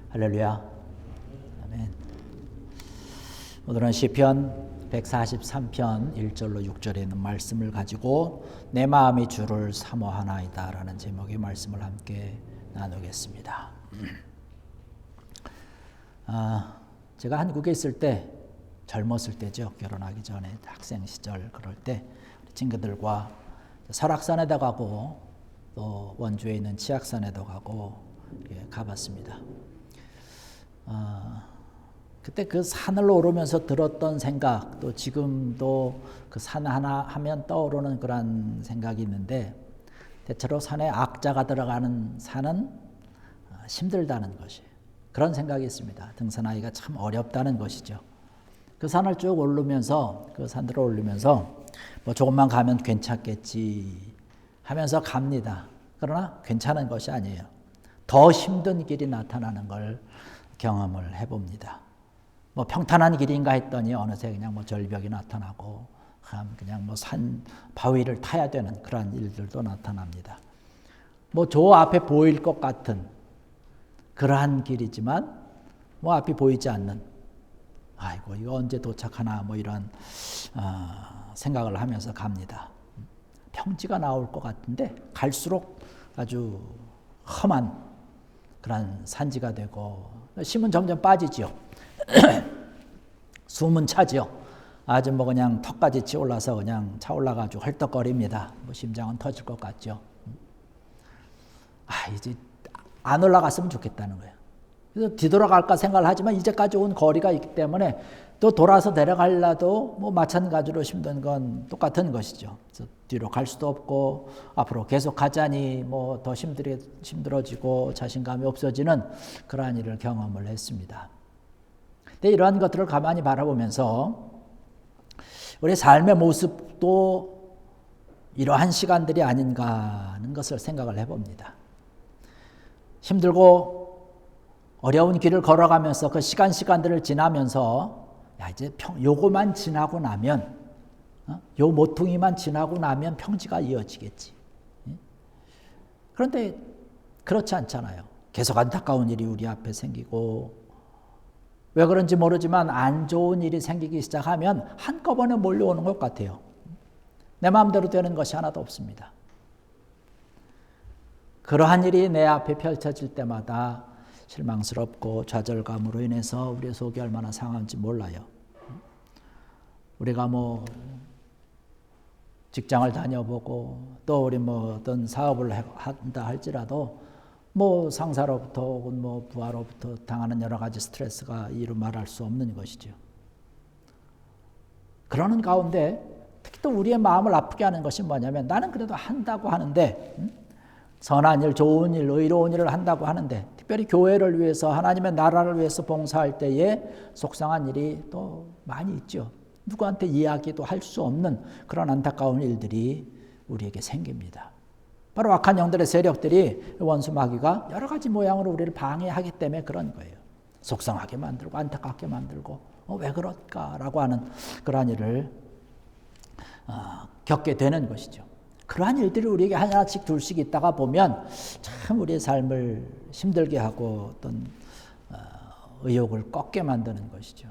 할렐루야. 아멘. 오늘은 시편 143편 1절로 6절에 있는 말씀을 가지고 내 마음이 주를 사모하나이다 라는 제목의 말씀을 함께 나누겠습니다. 제가 한국에 있을 때, 젊었을 때죠. 결혼하기 전에 학생 시절 그럴 때 친구들과 설악산에도 가고 또 원주에 있는 치악산에도 가고 가봤습니다. 그때 그 산을 오르면서 들었던 생각, 또 지금도 그 산 하나 하면 떠오르는 그런 생각이 있는데, 대체로 산에 악자가 들어가는 산은 힘들다는 것이, 그런 생각이 있습니다. 등산하기가 참 어렵다는 것이죠. 그 산을 쭉 오르면서, 그 산들을 오르면서 뭐 조금만 가면 괜찮겠지 하면서 갑니다. 그러나 괜찮은 것이 아니에요. 더 힘든 길이 나타나는 걸 경험을 해봅니다. 뭐 평탄한 길인가 했더니 어느새 그냥 뭐 절벽이 나타나고 그냥 뭐 산 바위를 타야 되는 그런 일들도 나타납니다. 뭐 저 앞에 보일 것 같은 그러한 길이지만 뭐 앞이 보이지 않는, 아이고 이거 언제 도착하나 뭐 이런 생각을 하면서 갑니다. 평지가 나올 것 같은데 갈수록 아주 험한 그런 산지가 되고 힘은 점점 빠지지요. 숨은 차지요. 아주 뭐 그냥 턱까지 치올라서 그냥 차올라가지고 헐떡거립니다. 뭐 심장은 터질 것 같죠. 이제 안 올라갔으면 좋겠다는 거예요. 그래서 뒤돌아갈까 생각을 하지만 이제까지 온 거리가 있기 때문에 또 돌아서 내려가려도 뭐 마찬가지로 힘든 건 똑같은 것이죠. 그래서 뒤로 갈 수도 없고 앞으로 계속 가자니 뭐 더 힘들어지고 자신감이 없어지는 그러한 일을 경험을 했습니다. 근데 이러한 것들을 가만히 바라보면서 우리 삶의 모습도 이러한 시간들이 아닌가 하는 것을 생각을 해봅니다. 힘들고 어려운 길을 걸어가면서 그 시간들을 지나면서 이제 요거만 지나고 나면, 요 모퉁이만 지나고 나면 평지가 이어지겠지. 그런데 그렇지 않잖아요. 계속 안타까운 일이 우리 앞에 생기고, 왜 그런지 모르지만 안 좋은 일이 생기기 시작하면 한꺼번에 몰려오는 것 같아요. 내 마음대로 되는 것이 하나도 없습니다. 그러한 일이 내 앞에 펼쳐질 때마다 실망스럽고 좌절감으로 인해서 우리의 속이 얼마나 상한지 몰라요. 우리가 뭐 직장을 다녀보고 또 우리 뭐 어떤 사업을 한다 할지라도 뭐 상사로부터 혹은 뭐 부하로부터 당하는 여러 가지 스트레스가 이루 말할 수 없는 것이죠. 그러는 가운데 특히 또 우리의 마음을 아프게 하는 것이 뭐냐면, 나는 그래도 한다고 하는데, 선한 일, 좋은 일, 의로운 일을 한다고 하는데, 특별히 교회를 위해서, 하나님의 나라를 위해서 봉사할 때에 속상한 일이 또 많이 있죠. 누구한테 이야기도 할 수 없는 그런 안타까운 일들이 우리에게 생깁니다. 바로 악한 영들의 세력들이, 원수 마귀가 여러 가지 모양으로 우리를 방해하기 때문에 그런 거예요. 속상하게 만들고 안타깝게 만들고 왜 그럴까라고 하는 그러한 일을 겪게 되는 것이죠. 그러한 일들이 우리에게 하나씩 둘씩 있다가 보면 참 우리의 삶을 힘들게 하고 어떤 의욕을 꺾게 만드는 것이죠.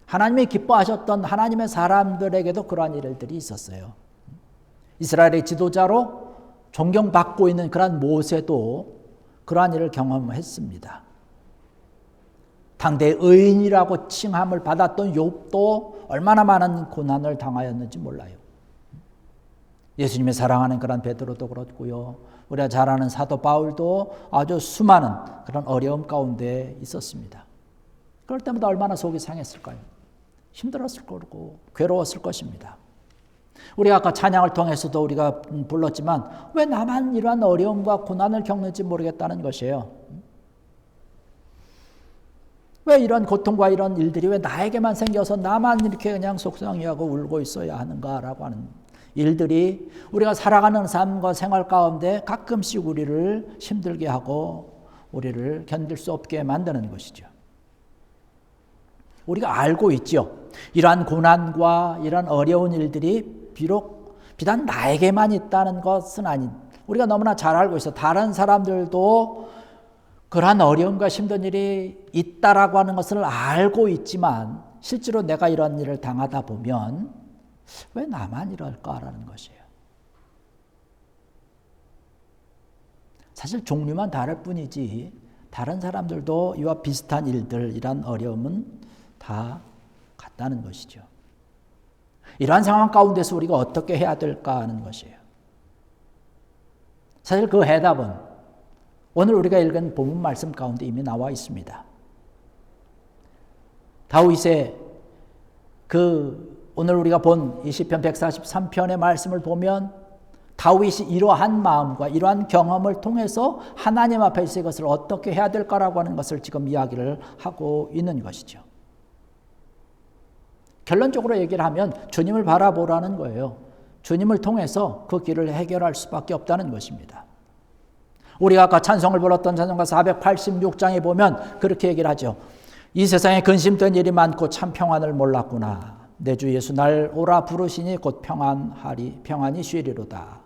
하나님이 기뻐하셨던 하나님의 사람들에게도 그러한 일들이 있었어요. 이스라엘의 지도자로 존경받고 있는 그러한 모세도 그러한 일을 경험했습니다. 당대의 의인이라고 칭함을 받았던 욥도 얼마나 많은 고난을 당하였는지 몰라요. 예수님이 사랑하는 그런 베드로도 그렇고요. 우리가 잘 아는 사도 바울도 아주 수많은 그런 어려움 가운데 있었습니다. 그럴 때마다 얼마나 속이 상했을까요? 힘들었을 거고 괴로웠을 것입니다. 우리가 아까 찬양을 통해서도 우리가 불렀지만 왜 나만 이러한 어려움과 고난을 겪는지 모르겠다는 것이에요. 왜 이런 고통과 이런 일들이 왜 나에게만 생겨서 나만 이렇게 그냥 속상해하고 울고 있어야 하는가라고 하는 일들이 우리가 살아가는 삶과 생활 가운데 가끔씩 우리를 힘들게 하고 우리를 견딜 수 없게 만드는 것이죠. 우리가 알고 있죠. 이러한 고난과 이러한 어려운 일들이 비단 나에게만 있다는 것은 아닌, 우리가 너무나 잘 알고 있어. 다른 사람들도 그러한 어려움과 힘든 일이 있다라고 하는 것을 알고 있지만 실제로 내가 이런 일을 당하다 보면 왜 나만 이럴까라는 것이에요. 사실 종류만 다를 뿐이지 다른 사람들도 이와 비슷한 일들, 이런 어려움은 다 같다는 것이죠. 이러한 상황 가운데서 우리가 어떻게 해야 될까 하는 것이에요. 사실 그 해답은 오늘 우리가 읽은 본문 말씀 가운데 이미 나와 있습니다. 다윗의 오늘 우리가 본 이 시편 143편의 말씀을 보면 다윗이 이러한 마음과 이러한 경험을 통해서 하나님 앞에서 이것을 어떻게 해야 될까라고 하는 것을 지금 이야기를 하고 있는 것이죠. 결론적으로 얘기를 하면 주님을 바라보라는 거예요. 주님을 통해서 그 길을 해결할 수밖에 없다는 것입니다. 우리가 아까 찬송을 불렀던 찬송가 486장에 보면 그렇게 얘기를 하죠. 이 세상에 근심된 일이 많고 참 평안을 몰랐구나. 내 주 예수 날 오라 부르시니 곧 평안이 쉬리로다.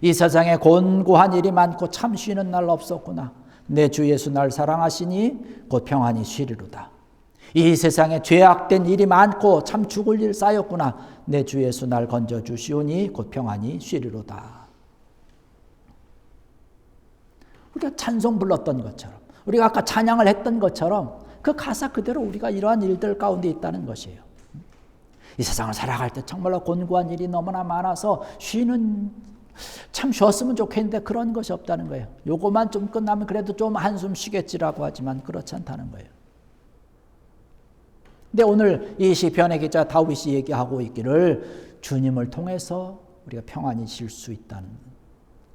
이 세상에 곤고한 일이 많고 참 쉬는 날 없었구나. 내 주 예수 날 사랑하시니 곧 평안이 쉬리로다. 이 세상에 죄악된 일이 많고 참 죽을 일 쌓였구나. 내 주 예수 날 건져주시오니 곧 평안이 쉬리로다. 우리가 찬송 불렀던 것처럼, 우리가 아까 찬양을 했던 것처럼 그 가사 그대로 우리가 이러한 일들 가운데 있다는 것이에요. 이 세상을 살아갈 때 정말로 곤고한 일이 너무나 많아서 참 쉬었으면 좋겠는데 그런 것이 없다는 거예요. 요거만 좀 끝나면 그래도 좀 한숨 쉬겠지라고 하지만 그렇지 않다는 거예요. 근데 오늘 이 시편의 기자 다윗이 얘기하고 있기를 주님을 통해서 우리가 평안히 쉴 수 있다는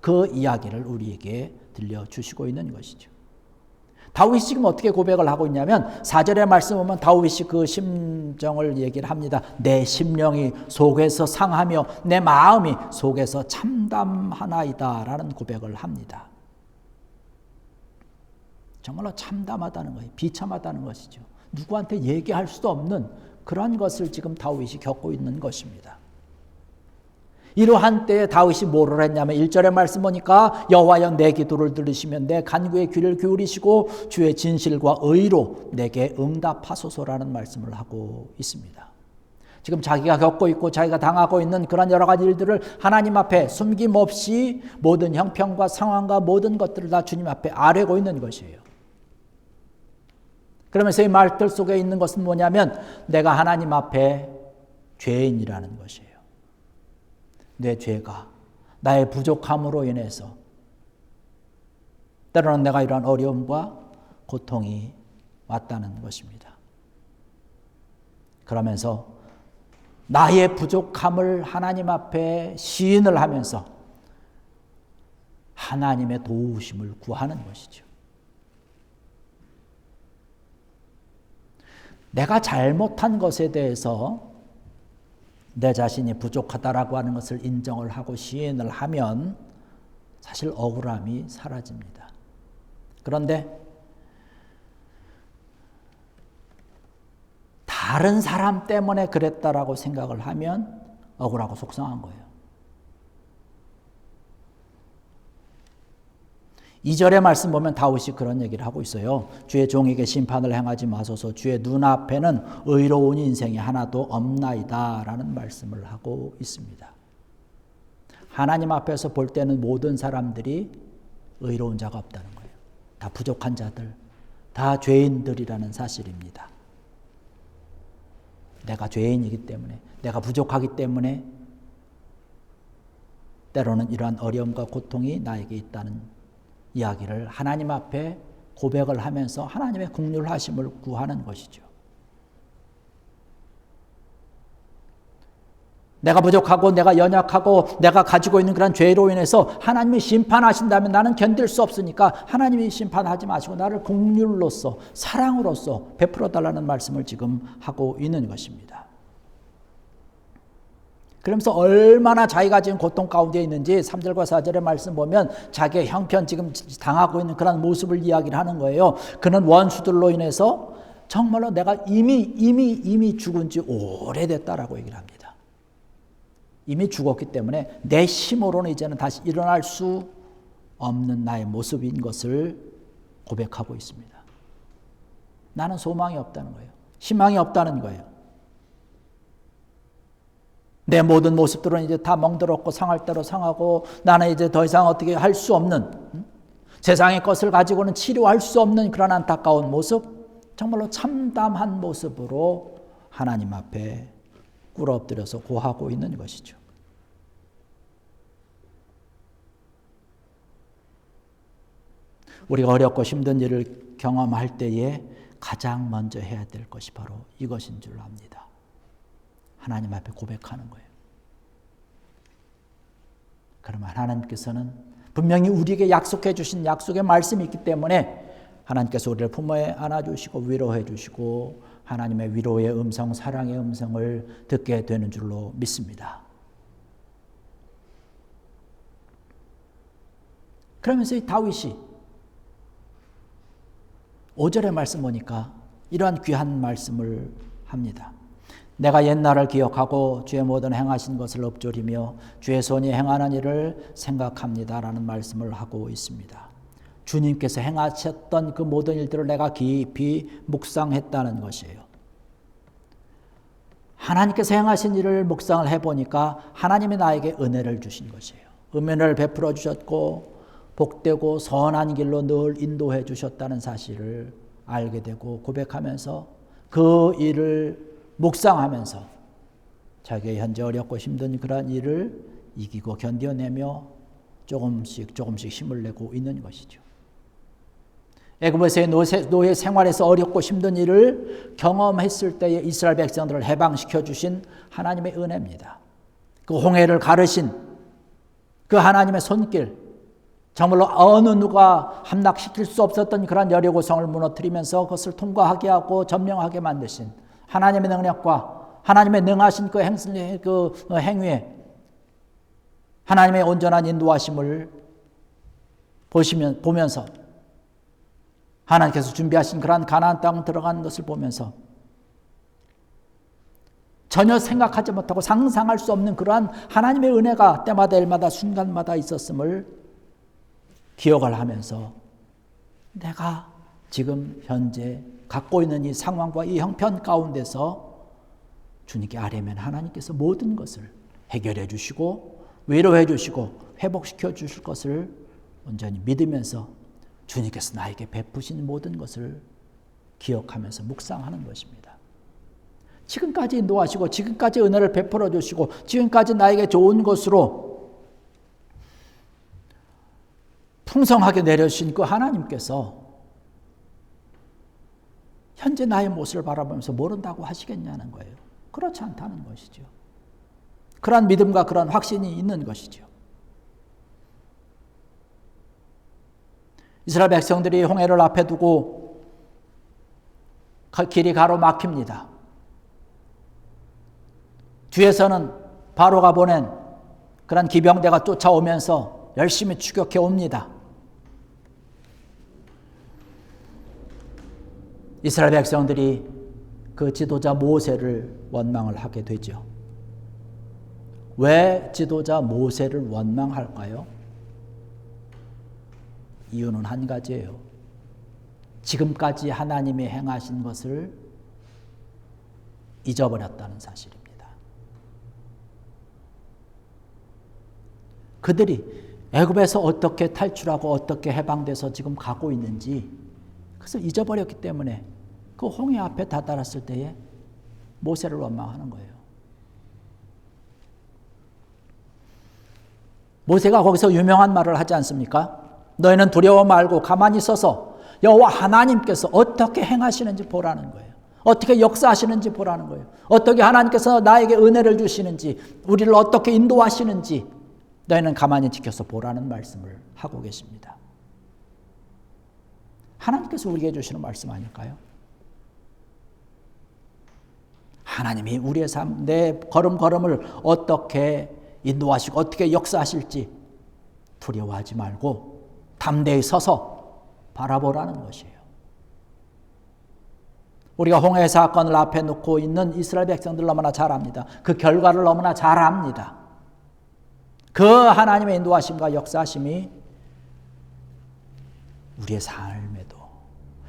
그 이야기를 우리에게 들려주시고 있는 것이죠. 다윗이 지금 어떻게 고백을 하고 있냐면 4절의 말씀 보면 다윗이 그 심정을 얘기를 합니다. 내 심령이 속에서 상하며 내 마음이 속에서 참담하나이다 라는 고백을 합니다. 정말로 참담하다는 거예요. 비참하다는 것이죠. 누구한테 얘기할 수도 없는 그런 것을 지금 다윗이 겪고 있는 것입니다. 이러한 때에 다윗이 뭐를 했냐면 1절의 말씀 보니까 여호와여 내 기도를 들으시면 내 간구의 귀를 기울이시고 주의 진실과 의로 내게 응답하소서라는 말씀을 하고 있습니다. 지금 자기가 겪고 있고 자기가 당하고 있는 그런 여러 가지 일들을 하나님 앞에 숨김없이 모든 형편과 상황과 모든 것들을 다 주님 앞에 아뢰고 있는 것이에요. 그러면서 이 말들 속에 있는 것은 뭐냐면 내가 하나님 앞에 죄인이라는 것이에요. 내 죄가 나의 부족함으로 인해서 때로는 내가 이러한 어려움과 고통이 왔다는 것입니다. 그러면서 나의 부족함을 하나님 앞에 시인을 하면서 하나님의 도우심을 구하는 것이죠. 내가 잘못한 것에 대해서 내 자신이 부족하다라고 하는 것을 인정을 하고 시인을 하면 사실 억울함이 사라집니다. 그런데 다른 사람 때문에 그랬다라고 생각을 하면 억울하고 속상한 거예요. 2절의 말씀 보면 다윗이 그런 얘기를 하고 있어요. 주의 종에게 심판을 행하지 마소서. 주의 눈앞에는 의로운 인생이 하나도 없나이다 라는 말씀을 하고 있습니다. 하나님 앞에서 볼 때는 모든 사람들이 의로운 자가 없다는 거예요. 다 부족한 자들, 다 죄인들이라는 사실입니다. 내가 죄인이기 때문에, 내가 부족하기 때문에 때로는 이러한 어려움과 고통이 나에게 있다는 이야기를 하나님 앞에 고백을 하면서 하나님의 긍휼하심을 구하는 것이죠. 내가 부족하고 내가 연약하고 내가 가지고 있는 그런 죄로 인해서 하나님이 심판하신다면 나는 견딜 수 없으니까 하나님이 심판하지 마시고 나를 긍휼로서 사랑으로서 베풀어 달라는 말씀을 지금 하고 있는 것입니다. 그러면서 얼마나 자기가 지금 고통 가운데 있는지 3절과 4절의 말씀 보면 자기의 형편 지금 당하고 있는 그런 모습을 이야기를 하는 거예요. 그는 원수들로 인해서 정말로 내가 이미 죽은 지 오래됐다라고 얘기를 합니다. 이미 죽었기 때문에 내 힘으로는 이제는 다시 일어날 수 없는 나의 모습인 것을 고백하고 있습니다. 나는 소망이 없다는 거예요. 희망이 없다는 거예요. 내 모든 모습들은 이제 다 멍들었고 상할 대로 상하고 나는 이제 더 이상 어떻게 할 수 없는, 세상의 것을 가지고는 치료할 수 없는 그런 안타까운 모습, 정말로 참담한 모습으로 하나님 앞에 꿇어 엎드려서 고하고 있는 것이죠. 우리가 어렵고 힘든 일을 경험할 때에 가장 먼저 해야 될 것이 바로 이것인 줄 압니다. 하나님 앞에 고백하는 거예요. 그러면 하나님께서는 분명히 우리에게 약속해 주신 약속의 말씀이 있기 때문에 하나님께서 우리를 품에 안아주시고 위로해 주시고 하나님의 위로의 음성, 사랑의 음성을 듣게 되는 줄로 믿습니다. 그러면서 이 다윗이 5절의 말씀 보니까 이러한 귀한 말씀을 합니다. 내가 옛날을 기억하고 주의 모든 행하신 것을 읊조리며 주의 손이 행하는 일을 생각합니다 라는 말씀을 하고 있습니다. 주님께서 행하셨던 그 모든 일들을 내가 깊이 묵상했다는 것이에요. 하나님께서 행하신 일을 묵상을 해보니까 하나님이 나에게 은혜를 주신 것이에요. 은혜를 베풀어 주셨고 복되고 선한 길로 늘 인도해 주셨다는 사실을 알게 되고 고백하면서 그 일을 묵상하면서 자기의 현재 어렵고 힘든 그러한 일을 이기고 견뎌내며 조금씩 힘을 내고 있는 것이죠. 애굽에서의 노예 생활에서 어렵고 힘든 일을 경험했을 때에 이스라엘 백성들을 해방시켜 주신 하나님의 은혜입니다. 그 홍해를 가르신 그 하나님의 손길, 정말로 어느 누가 함락시킬 수 없었던 그런 여리고성을 무너뜨리면서 그것을 통과하게 하고 점령하게 만드신 하나님의 능력과 하나님의 능하신 그 행위에 하나님의 온전한 인도하심을 보면서 하나님께서 준비하신 그러한 가나안 땅 들어가는 것을 보면서 전혀 생각하지 못하고 상상할 수 없는 그러한 하나님의 은혜가 때마다 일마다 순간마다 있었음을 기억을 하면서 내가 지금 현재 갖고 있는 이 상황과 이 형편 가운데서 주님께 아뢰면 하나님께서 모든 것을 해결해 주시고 위로해 주시고 회복시켜 주실 것을 온전히 믿으면서 주님께서 나에게 베푸신 모든 것을 기억하면서 묵상하는 것입니다. 지금까지 인도하시고 지금까지 은혜를 베풀어 주시고 지금까지 나에게 좋은 것으로 풍성하게 내려주신 그 하나님께서 현재 나의 모습을 바라보면서 모른다고 하시겠냐는 거예요. 그렇지 않다는 것이죠. 그러한 믿음과 그러한 확신이 있는 것이죠. 이스라엘 백성들이 홍해를 앞에 두고 길이 가로막힙니다. 뒤에서는 바로가 보낸 그런 기병대가 쫓아오면서 열심히 추격해 옵니다. 이스라엘 백성들이 그 지도자 모세를 원망을 하게 되죠. 왜 지도자 모세를 원망할까요? 이유는 한 가지예요. 지금까지 하나님이 행하신 것을 잊어버렸다는 사실입니다. 그들이 애굽에서 어떻게 탈출하고 어떻게 해방돼서 지금 가고 있는지 그것을 잊어버렸기 때문에 그 홍해 앞에 다다랐을 때에 모세를 원망하는 거예요. 모세가 거기서 유명한 말을 하지 않습니까? 너희는 두려워 말고 가만히 서서 여호와 하나님께서 어떻게 행하시는지 보라는 거예요. 어떻게 역사하시는지 보라는 거예요. 어떻게 하나님께서 나에게 은혜를 주시는지, 우리를 어떻게 인도하시는지 너희는 가만히 지켜서 보라는 말씀을 하고 계십니다. 하나님께서 우리에게 주시는 말씀 아닐까요? 하나님이 우리의 삶, 내 걸음걸음을 어떻게 인도하시고 어떻게 역사하실지 두려워하지 말고 담대히 서서 바라보라는 것이에요. 우리가 홍해 사건을 앞에 놓고 있는 이스라엘 백성들 너무나 잘 압니다. 그 결과를 너무나 잘 압니다. 그 하나님의 인도하심과 역사하심이 우리의 삶에도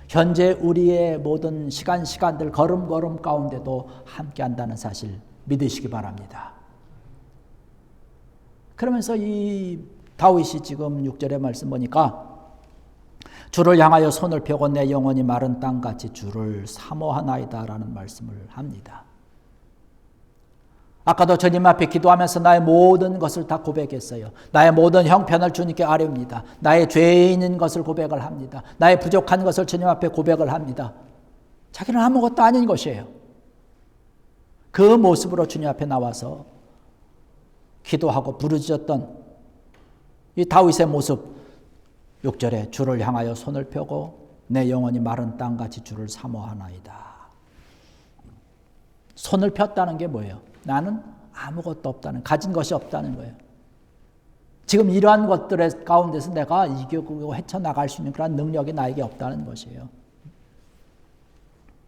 현재 우리의 모든 시간들 걸음걸음 가운데도 함께한다는 사실 믿으시기 바랍니다. 그러면서 이 다윗이 지금 6절의 말씀 보니까 주를 향하여 손을 펴고 내 영혼이 마른 땅같이 주를 사모하나이다 라는 말씀을 합니다. 아까도 주님 앞에 기도하면서 나의 모든 것을 다 고백했어요. 나의 모든 형편을 주님께 아뢰옵니다. 나의 죄인인 것을 고백을 합니다. 나의 부족한 것을 주님 앞에 고백을 합니다. 자기는 아무것도 아닌 것이에요. 그 모습으로 주님 앞에 나와서 기도하고 부르짖었던 이 다윗의 모습, 6절에 주를 향하여 손을 펴고 내 영혼이 마른 땅같이 주를 사모하나이다. 손을 폈다는 게 뭐예요? 나는 아무것도 없다는, 가진 것이 없다는 거예요. 지금 이러한 것들의 가운데서 내가 이기고 헤쳐나갈 수 있는 그런 능력이 나에게 없다는 것이에요.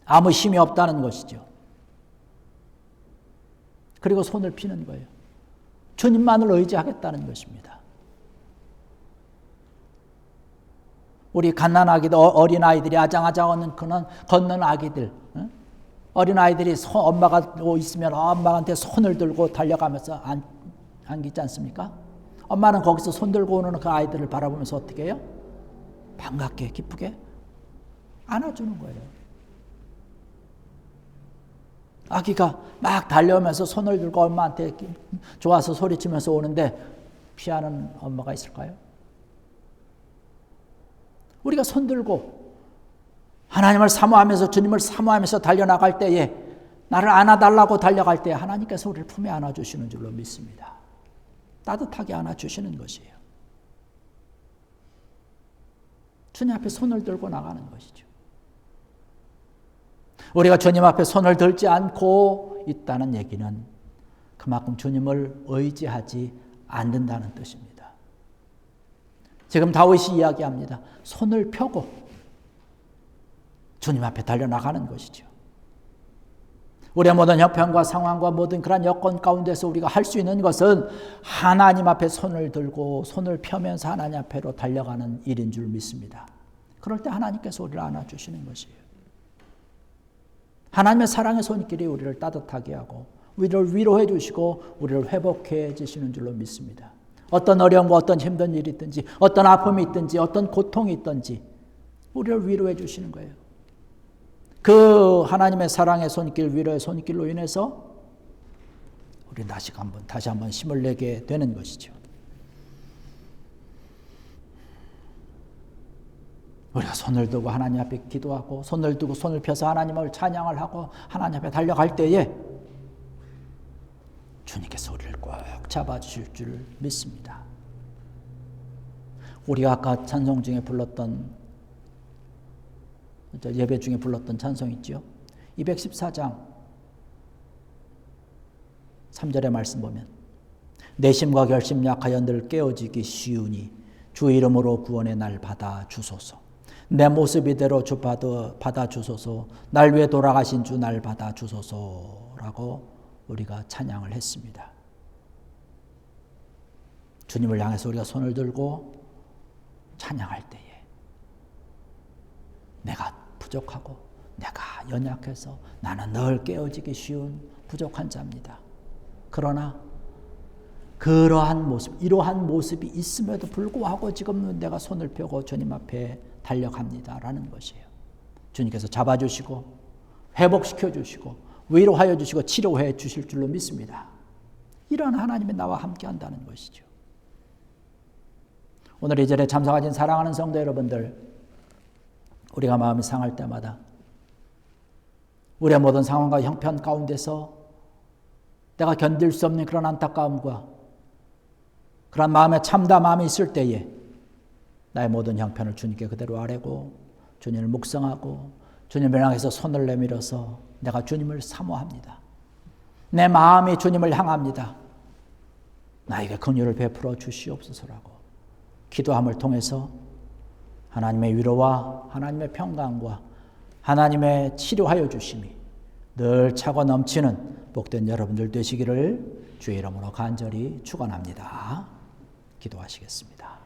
아무 힘이 없다는 것이죠. 그리고 손을 피는 거예요. 주님만을 의지하겠다는 것입니다. 우리 갓난아기들, 어린아이들이 아장아장 걷는 아기들, 어린아이들이 엄마가 있으면 엄마한테 손을 들고 달려가면서 안기지 않습니까? 엄마는 거기서 손 들고 오는 그 아이들을 바라보면서 어떻게 해요? 반갑게 기쁘게 안아주는 거예요. 아기가 막 달려오면서 손을 들고 엄마한테 좋아서 소리치면서 오는데 피하는 엄마가 있을까요? 우리가 손 들고 하나님을 사모하면서 주님을 사모하면서 달려나갈 때에 나를 안아달라고 달려갈 때 하나님께서 우리를 품에 안아주시는 줄로 믿습니다. 따뜻하게 안아주시는 것이에요. 주님 앞에 손을 들고 나가는 것이죠. 우리가 주님 앞에 손을 들지 않고 있다는 얘기는 그만큼 주님을 의지하지 않는다는 뜻입니다. 지금 다윗이 이야기합니다. 손을 펴고 주님 앞에 달려나가는 것이죠. 우리의 모든 형편과 상황과 모든 그런 여건 가운데서 우리가 할 수 있는 것은 하나님 앞에 손을 들고 손을 펴면서 하나님 앞에로 달려가는 일인 줄 믿습니다. 그럴 때 하나님께서 우리를 안아주시는 것이에요. 하나님의 사랑의 손길이 우리를 따뜻하게 하고 우리를 위로해 주시고 우리를 회복해 주시는 줄로 믿습니다. 어떤 어려움과 어떤 힘든 일이 있든지 어떤 아픔이 있든지 어떤 고통이 있든지 우리를 위로해 주시는 거예요. 그 하나님의 사랑의 손길, 위로의 손길로 인해서 우리는 다시 한번 힘을 내게 되는 것이죠. 우리가 손을 들고 하나님 앞에 기도하고 손을 들고 손을 펴서 하나님을 찬양을 하고 하나님 앞에 달려갈 때에 주님께서 우리를 꼭 잡아주실 줄 믿습니다. 우리가 아까 찬송 중에 불렀던 예배 중에 불렀던 찬송 있죠. 214장 3절의 말씀 보면 내심과 결심 약하여 늘 깨어지기 쉬우니 주 이름으로 구원의 날 받아 주소서. 내 모습 이대로 주 받아 주소서. 날 위해 돌아가신 주 날 받아 주소서라고 우리가 찬양을 했습니다. 주님을 향해서 우리가 손을 들고 찬양할 때에 내가 부족하고 내가 연약해서 나는 늘 깨어지기 쉬운 부족한 자입니다. 그러나 그러한 모습, 이러한 모습이 있음에도 불구하고 지금은 내가 손을 펴고 주님 앞에 달려갑니다라는 것이에요. 주님께서 잡아주시고 회복시켜 주시고 위로하여 주시고 치료해 주실 줄로 믿습니다. 이런 하나님이 나와 함께 한다는 것이죠. 오늘 이 절에 참석하신 사랑하는 성도 여러분들, 우리가 마음이 상할 때마다 우리의 모든 상황과 형편 가운데서 내가 견딜 수 없는 그런 안타까움과 그런 마음의 참담함이 있을 때에 나의 모든 형편을 주님께 그대로 아뢰고 주님을 묵상하고 주님을 향해서 손을 내밀어서 내가 주님을 사모합니다. 내 마음이 주님을 향합니다. 나에게 긍휼을 베풀어 주시옵소서라고 기도함을 통해서 하나님의 위로와 하나님의 평강과 하나님의 치료하여 주심이 늘 차고 넘치는 복된 여러분들 되시기를 주의 이름으로 간절히 축원합니다. 기도하시겠습니다.